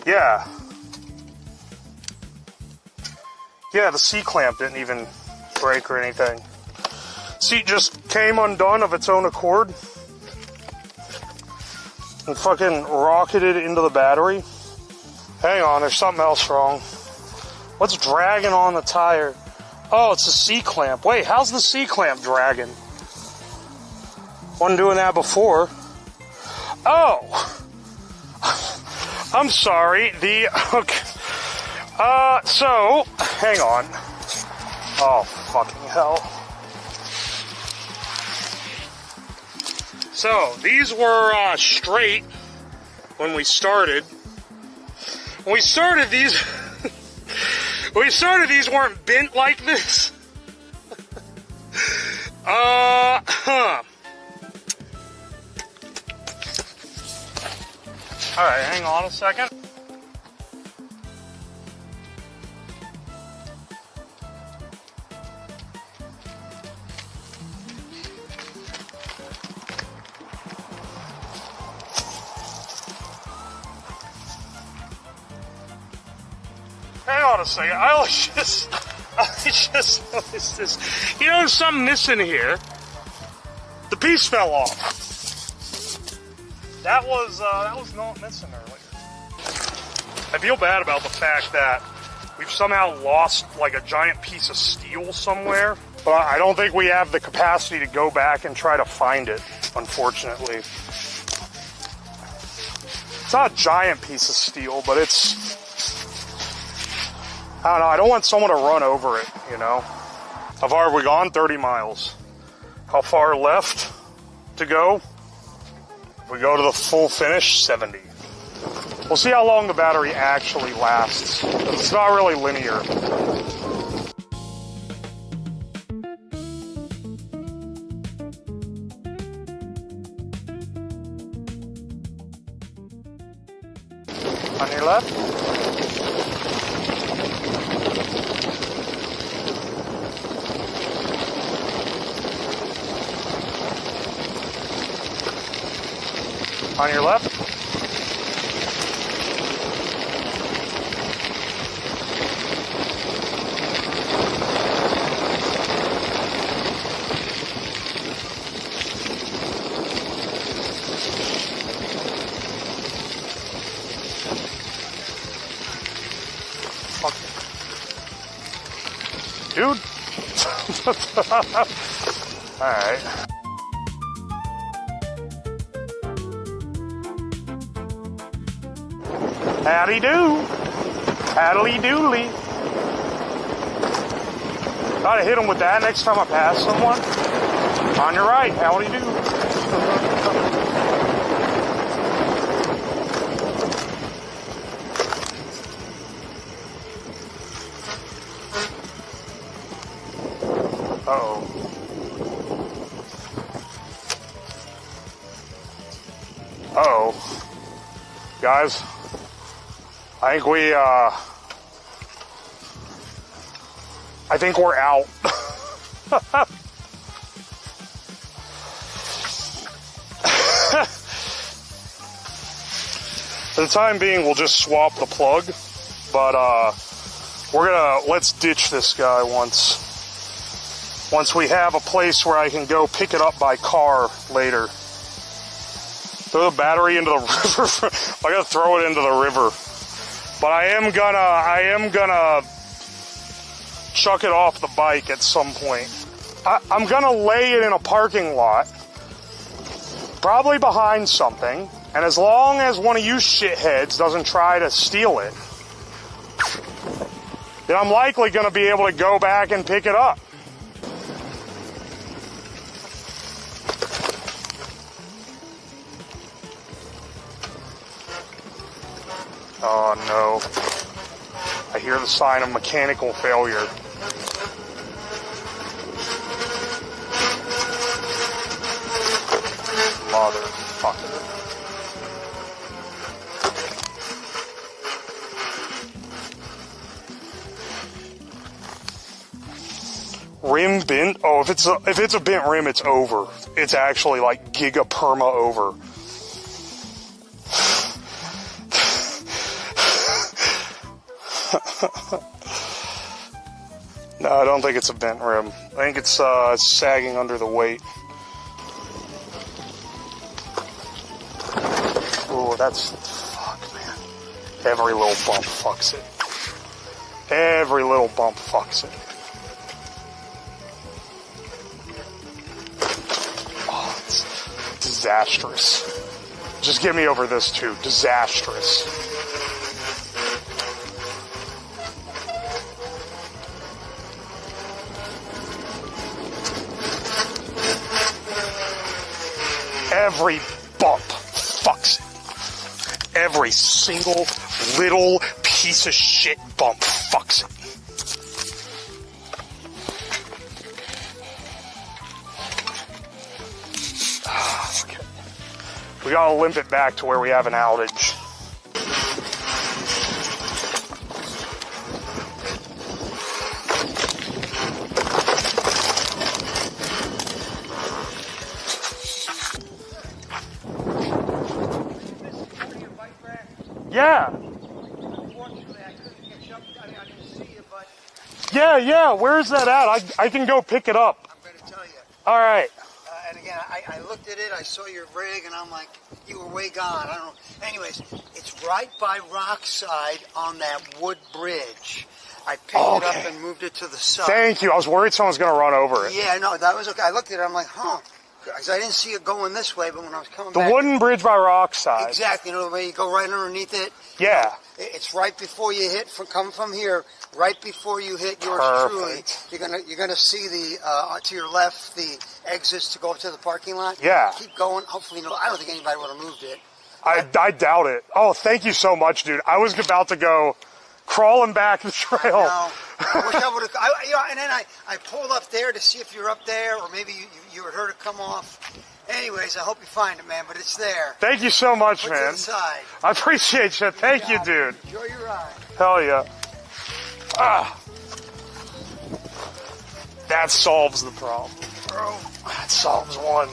Yeah. Yeah, the C-clamp didn't even break or anything. Seat just came undone of its own accord and fucking rocketed into the battery. Hang on, there's something else wrong. What's dragging on the tire? Oh, it's the C-clamp. Wait, how's the C-clamp dragging? Wasn't doing that before. Oh! I'm sorry. Okay. So, hang on. Oh, fucking hell. So, these were straight when we started. When we started, these When we started, these weren't bent like this. Alright, hang on a second. Hang on a second. I just noticed this. You know, there's something missing here. The piece fell off. That was not missing earlier. I feel bad about the fact that we've somehow lost like a giant piece of steel somewhere, but I don't think we have the capacity to go back and try to find it, unfortunately. It's not a giant piece of steel, but it's, I don't know, I don't want someone to run over it, you know? How far have we gone? 30 miles. How far left to go? If we go to the full finish, 70. We'll see how long the battery actually lasts. It's not really linear. On your left? On your left? Fuck. Dude. All right. Howdy do. Howdy doodly. Gotta hit him with that next time I pass someone. On your right, howdy do. Uh-oh. Uh-oh. Guys. I think we're out. For the time being, we'll just swap the plug, but let's ditch this guy once we have a place where I can go pick it up by car later. Throw the battery into the river. I gotta throw it into the river. But I am gonna chuck it off the bike at some point. I'm gonna lay it in a parking lot, probably behind something, and as long as one of you shitheads doesn't try to steal it, then I'm likely gonna be able to go back and pick it up. Oh no. I hear the sign of mechanical failure. Motherfucker. Rim bent? Oh, if it's a bent rim, it's over. It's actually like giga perma over. No, I don't think it's a bent rim. I think it's sagging under the weight. Ooh, that's... Fuck, man. Every little bump fucks it. Every little bump fucks it. Oh, it's disastrous. Just get me over this, too. Disastrous. Every bump fucks it. Every single little piece of shit bump fucks it. We gotta limp it back to where we have an outage. Yeah. Unfortunately, I couldn't catch up. I didn't see you, but Yeah. Where's that at? I can go pick it up. I'm going to tell you. All right. And again, I looked at it. I saw your rig, and I'm like, you were way gone. I don't know. Anyways, it's right by Rockside on that wood bridge. I picked it up and moved it to the side. Thank you. I was worried someone's gonna run over it. Yeah, no, that was okay. I looked at it. I'm like, huh. Because I didn't see it going this way, but when I was coming The back... wooden bridge by Rockside. Exactly. You know, the way you go right underneath it? Yeah. It's right before you hit, coming from here, right before you hit yours truly. You're gonna see the to your left the exits to go up to the parking lot. Yeah. Keep going. Hopefully, I don't think anybody would have moved it. I doubt it. Oh, thank you so much, dude. I was about to go crawling back the trail. No, I wish I would have. And then I pulled up there to see if you're up there, or maybe you had heard it come off. Anyways, I hope you find it, man. But it's there. Thank you so much, Put man. it to the side. I appreciate you. Thank you, dude. Enjoy your ride. Hell yeah. Ah. That solves the problem, bro. That solves one.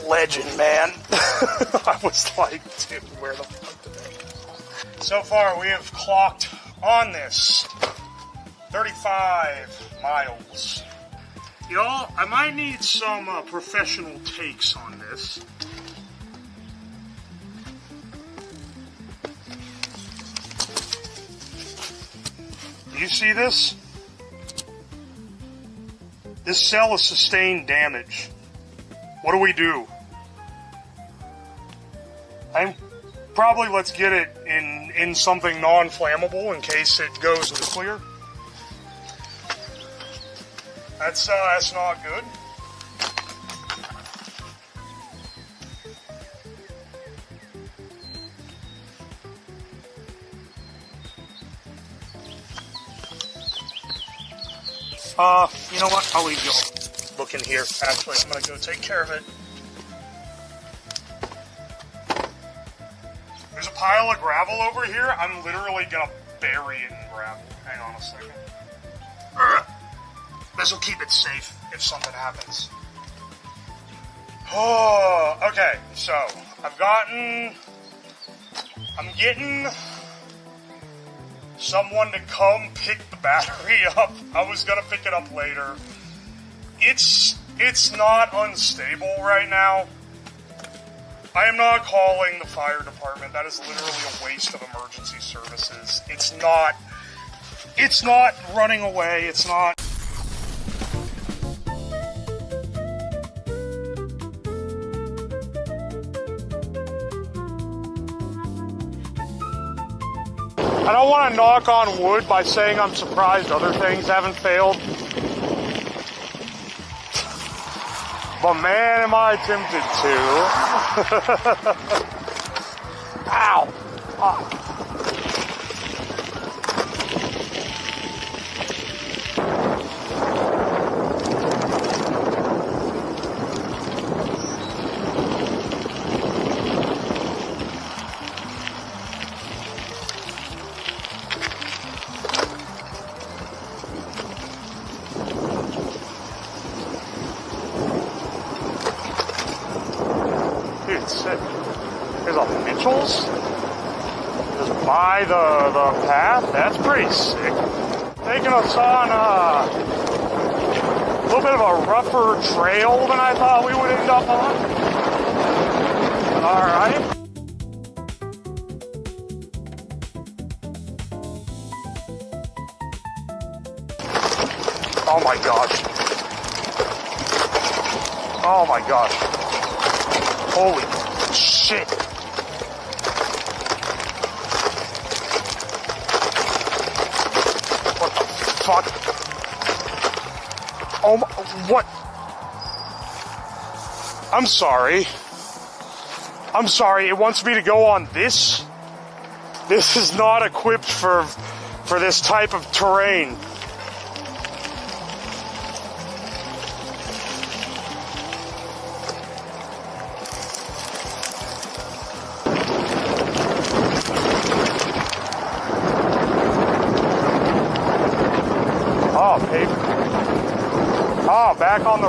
Legend, man. I was like, dude, where the fuck did that go? So far, we have clocked on this 35 miles. Y'all, I might need some professional takes on this. Do you see this? This cell has sustained damage. What do we do? Let's get it in something non-flammable in case it goes nuclear. That's not good. You know what? I'll leave y'all looking here. Actually, I'm gonna go take care of it. There's a pile of gravel over here. I'm literally gonna bury it in gravel. Hang on a second. This will keep it safe if something happens. Oh, okay. So I'm getting someone to come pick the battery up. I was gonna pick it up later. It's not unstable right now. I am not calling the fire department. That is literally a waste of emergency services. It's not running away. It's not. I don't want to knock on wood by saying I'm surprised other things haven't failed. But man, am I tempted to. Ow. Dude, sick. There's a Mitchell's? Just by the path? That's pretty sick. Taking us on a little bit of a rougher trail than I thought we would end up on. Alright. Oh my gosh. Oh my gosh. Holy shit. What the fuck? Oh my, what? I'm sorry. I'm sorry, it wants me to go on this? This is not equipped for this type of terrain.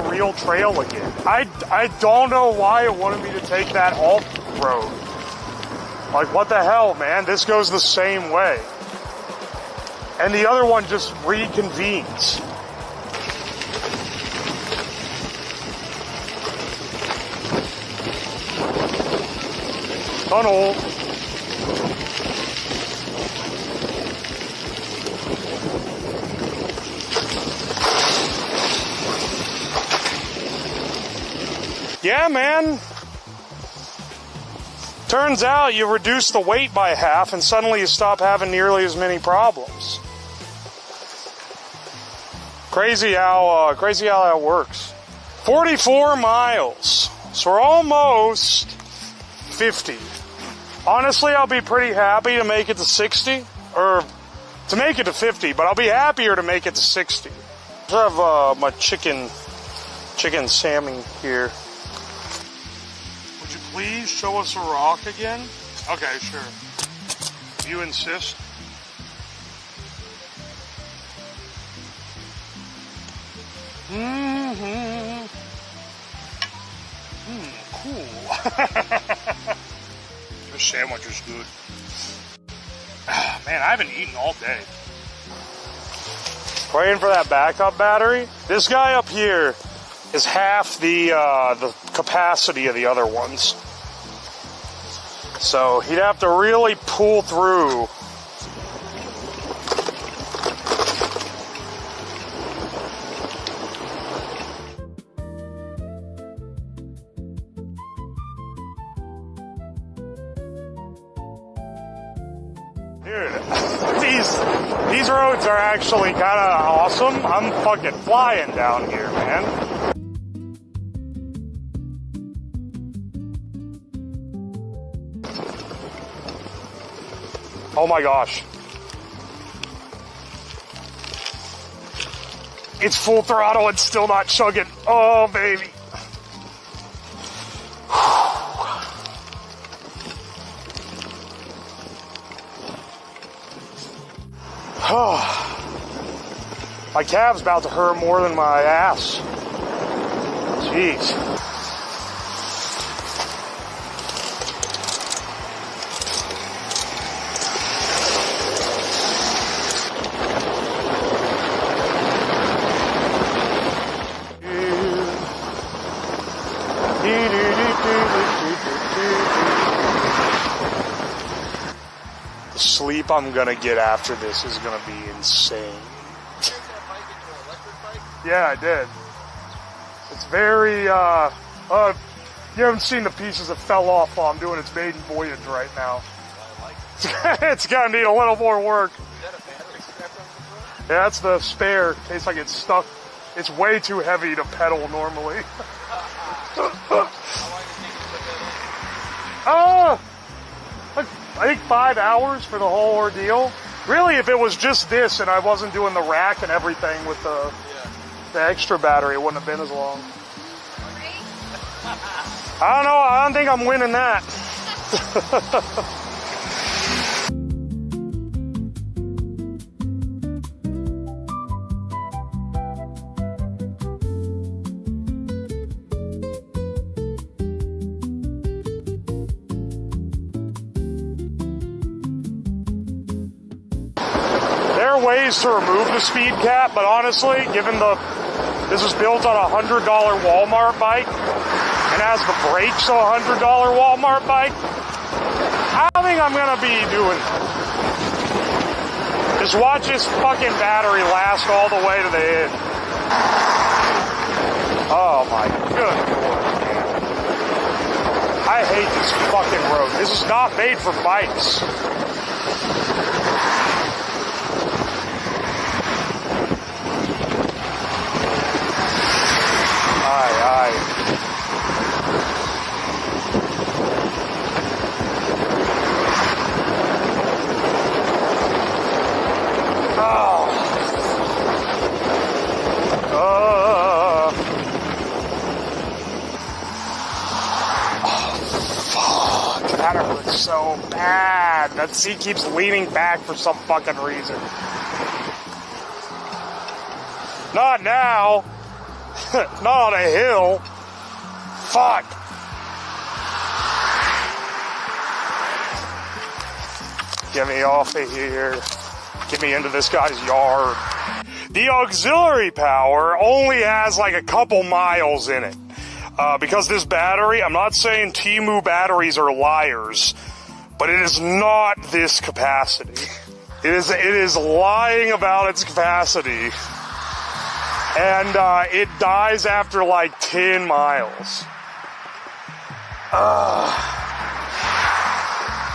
the real trail again. I don't know why it wanted me to take that off-road. Like, what the hell, man? This goes the same way. And the other one just reconvenes. Tunnel. Yeah, man. Turns out you reduce the weight by half and suddenly you stop having nearly as many problems. Crazy how that works. 44 miles. So we're almost 50. Honestly, I'll be pretty happy to make it to 60. Or to make it to 50, but I'll be happier to make it to 60. I have my chicken Sammy here. Would you please show us a rock again? Okay, sure. You insist. Cool. This sandwich is good. Man, I haven't eaten all day. Waiting for that backup battery. This guy up here is half the capacity of the other ones. So he'd have to really pull through. Dude, these roads are actually kind of awesome. I'm fucking flying down here, man. Oh my gosh. It's full throttle and still not chugging. Oh, baby. My calf's about to hurt more than my ass. Jeez. The sleep I'm gonna get after this is gonna be insane. Yeah, I did. It's very, you haven't seen the pieces that fell off while I'm doing its maiden voyage right now. It's gonna need a little more work. Yeah, that's the spare, in case I get stuck. It's way too heavy to pedal normally. I think 5 hours for the whole ordeal. Really, if it was just this and I wasn't doing the rack and everything with the extra battery, it wouldn't have been as long. I don't know. I don't think I'm winning that. There are ways to remove the speed cap, but honestly, given this is built on a $100 Walmart bike and has the brakes of a $100 Walmart bike, I don't think I'm gonna be doing that. Just watch this fucking battery last all the way to the end. Oh my good lord, man. I hate this fucking road. This is not made for bikes. That hurts so bad. That seat keeps leaning back for some fucking reason. Not now. Not on a hill. Fuck. Get me off of here. Get me into this guy's yard. The auxiliary power only has like a couple miles in it. Because this battery, I'm not saying Temu batteries are liars, but it is not this capacity. It is lying about its capacity. And it dies after like 10 miles.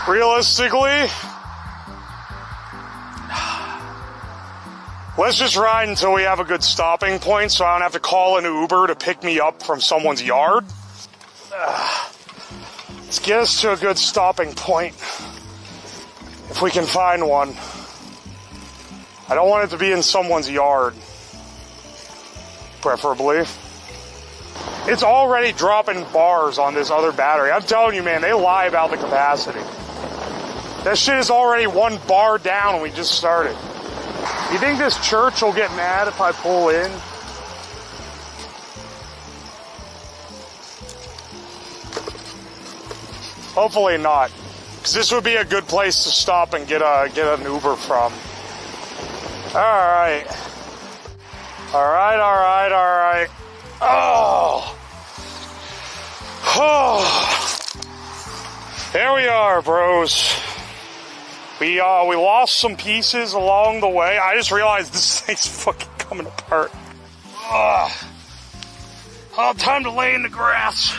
Realistically, let's just ride until we have a good stopping point so I don't have to call an Uber to pick me up from someone's yard. Let's get us to a good stopping point, if we can find one. I don't want it to be in someone's yard, preferably. It's already dropping bars on this other battery. I'm telling you, man, they lie about the capacity. That shit is already 1 bar down and we just started. You think this church will get mad if I pull in? Hopefully not. Because this would be a good place to stop and get an Uber from. Alright. Alright. Oh! There we are, bros. We lost some pieces along the way. I just realized this thing's fucking coming apart. Oh, time to lay in the grass.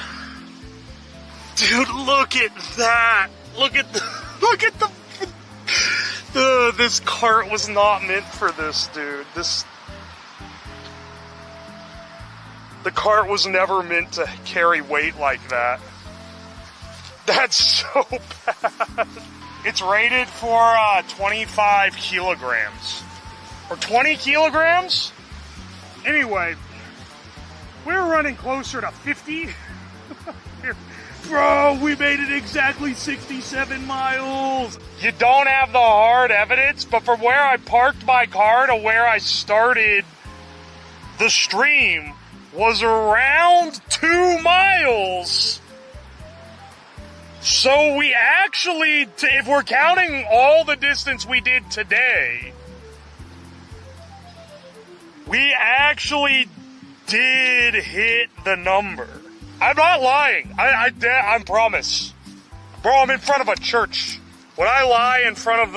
Dude, look at that. Look at this cart was not meant for this, dude. The cart was never meant to carry weight like that. That's so bad. It's rated for 25 kilograms. Or 20 kilograms? Anyway, we're running closer to 50. Bro, we made it exactly 67 miles. You don't have the hard evidence, but from where I parked my car to where I started the stream was around 2 miles. So we actually, if we're counting all the distance we did today, we actually did hit the number. I'm not lying. I promise. Bro, I'm in front of a church. When I lie in front of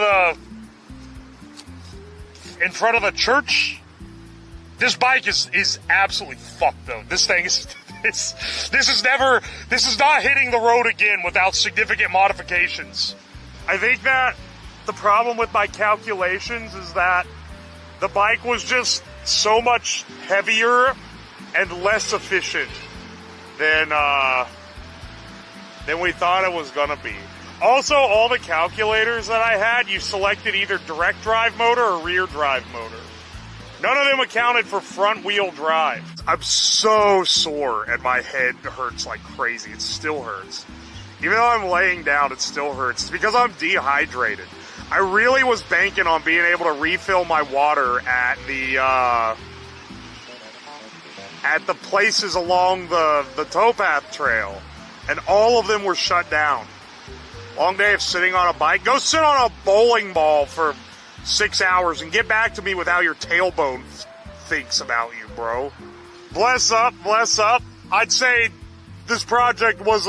the church, this bike is absolutely fucked though. This thing is this is not hitting the road again without significant modifications. I think that the problem with my calculations is that the bike was just so much heavier and less efficient than we thought it was gonna be. Also, all the calculators that I had, you selected either direct drive motor or rear drive motor. None of them accounted for front wheel drive. I'm so sore and my head hurts like crazy. It still hurts. Even though I'm laying down, it still hurts. It's because I'm dehydrated. I really was banking on being able to refill my water at the places along the towpath trail. And all of them were shut down. Long day of sitting on a bike. Go sit on a bowling ball for 6 hours and get back to me with how your tailbone thinks about you, bro. Bless up, bless up. I'd say this project was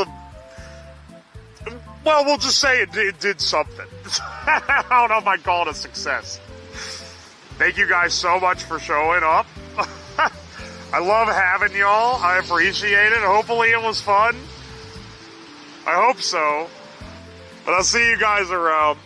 well, we'll just say it did something. I don't know if I'd call it a success. Thank you guys so much for showing up. I love having y'all. I appreciate it. Hopefully it was fun. I hope so. But I'll see you guys around.